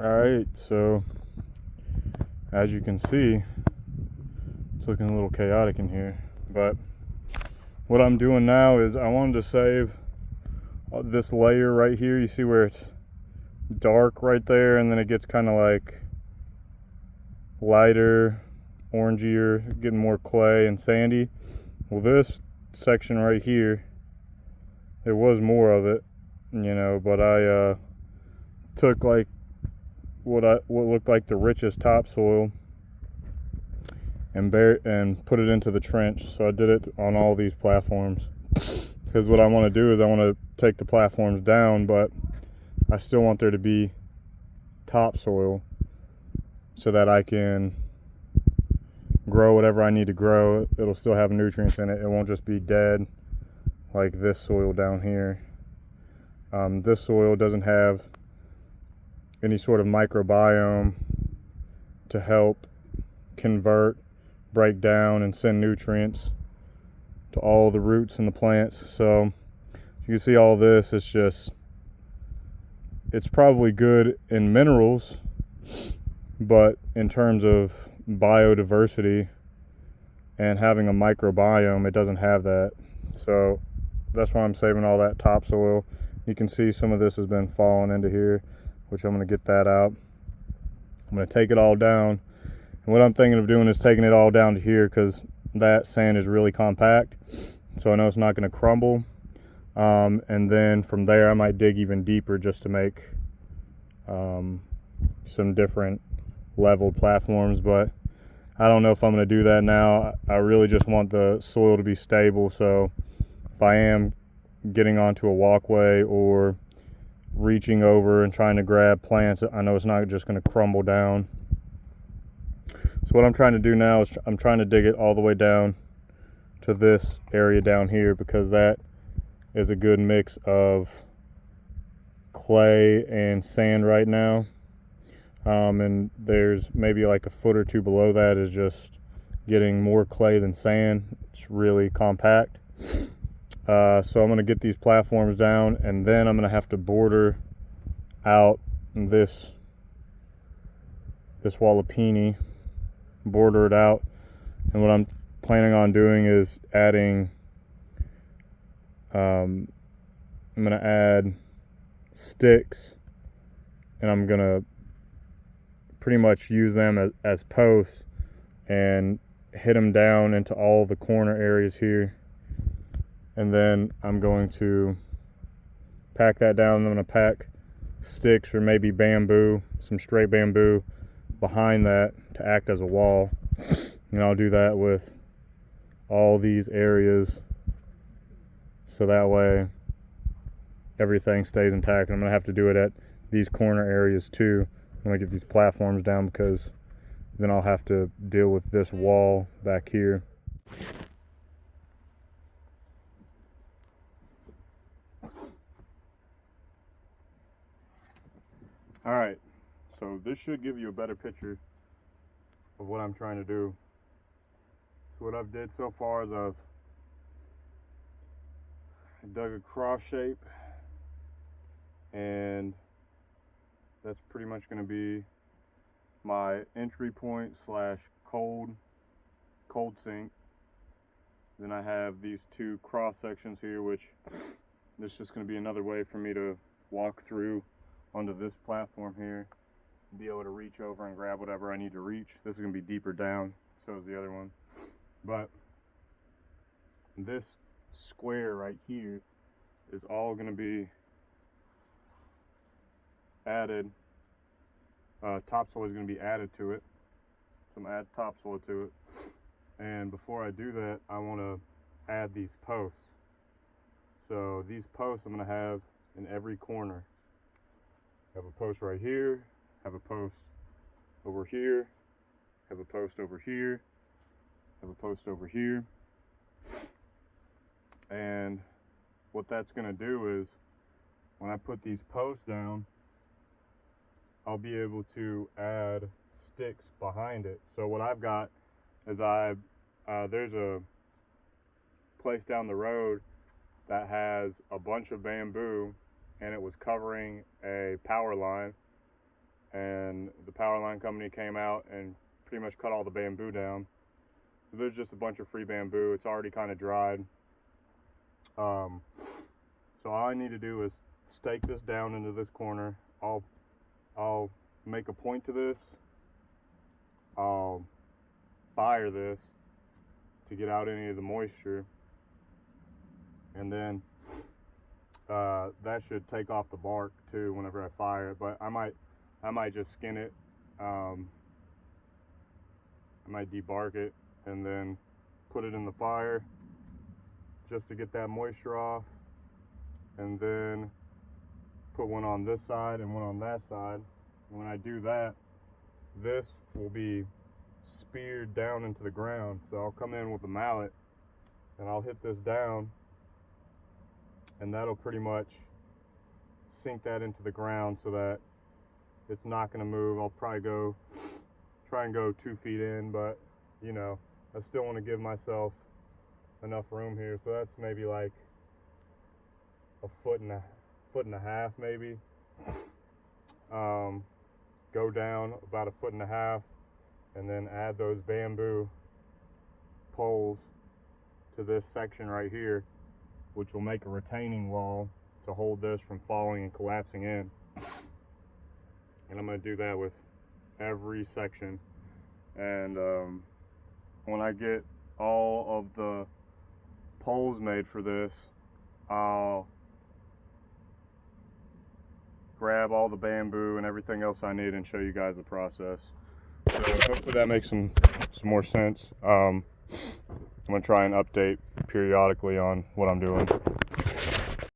Alright, so as you can see, it's looking a little chaotic in here, but what I'm doing now is I wanted to save this layer right here. You see where it's dark right there, and then it gets kind of like lighter, orangier, getting more clay and sandy. Well, this section right here, there was more of it, but I took like what looked like the richest topsoil and put it into the trench. So I did it on all these platforms, because what I want to do is I want to take the platforms down, but I still want there to be topsoil so that I can grow whatever I need to grow. It'll still have nutrients in it. It won't just be dead like this soil down here. This soil doesn't have any sort of microbiome to help convert, break down, and send nutrients to all the roots in the plants. So you can see all this, it's probably good in minerals, but in terms of biodiversity and having a microbiome, it doesn't have that. So that's why I'm saving all that topsoil. You can see some of this has been falling into here, which I'm going to get that out. I'm going to take it all down. And what I'm thinking of doing is taking it all down to here, because that sand is really compact. So I know it's not going to crumble. And then from there, I might dig even deeper just to make some different leveled platforms. But I don't know if I'm going to do that now. I really just want the soil to be stable. So if I am getting onto a walkway or reaching over and trying to grab plants, I know it's not just going to crumble down. So what I'm trying to do now is I'm trying to dig it all the way down to this area down here, because that is a good mix of clay and sand right now. And there's maybe like a foot or two below that is just getting more clay than sand. It's really compact. So I'm going to get these platforms down, and then I'm going to have to border out this Walipini, border it out. And what I'm planning on doing is adding, I'm going to add sticks, and I'm going to pretty much use them as posts and hit them down into all the corner areas here. And then I'm going to pack that down. I'm going to pack sticks or maybe bamboo, some straight bamboo behind that to act as a wall. And I'll do that with all these areas, so that way everything stays intact. And I'm going to have to do it at these corner areas too when I get these platforms down, because then I'll have to deal with this wall back here. Alright, so this should give you a better picture of what I'm trying to do. So what I've did so far is I've dug a cross shape, and that's pretty much going to be my entry point / cold sink. Then I have these two cross sections here, which this is just going to be another way for me to walk through onto this platform here, be able to reach over and grab whatever I need to reach. This is going to be deeper down, so is the other one. But this square right here is all going to be added. Topsoil is going to be added to it. So I'm going to add topsoil to it. And before I do that, I want to add these posts. So these posts I'm going to have in every corner. Have a post right here, have a post over here, have a post over here, have a post over here. And what that's going to do is, when I put these posts down, I'll be able to add sticks behind it. So what I've got is there's a place down the road that has a bunch of bamboo, and it was covering a power line. and the power line company came out and pretty much cut all the bamboo down. So there's just a bunch of free bamboo. It's already kind of dried. So all I need to do is stake this down into this corner. I'll make a point to this. I'll fire this to get out any of the moisture, and then that should take off the bark too whenever I fire it. But I might just skin it. I might debark it and then put it in the fire just to get that moisture off, and then put one on this side and one on that side. And when I do that, this will be speared down into the ground. So I'll come in with a mallet and I'll hit this down, and that'll pretty much sink that into the ground so that it's not going to move. I'll probably try and go 2 feet in, but you know, I still want to give myself enough room here. So that's maybe like a foot and a half maybe. Go down about a foot and a half, and then add those bamboo poles to this section right here, which will make a retaining wall to hold this from falling and collapsing in. And I'm going to do that with every section. And when I get all of the poles made for this, I'll grab all the bamboo and everything else I need and show you guys the process. So hopefully that makes some more sense. I'm gonna try and update periodically on what I'm doing.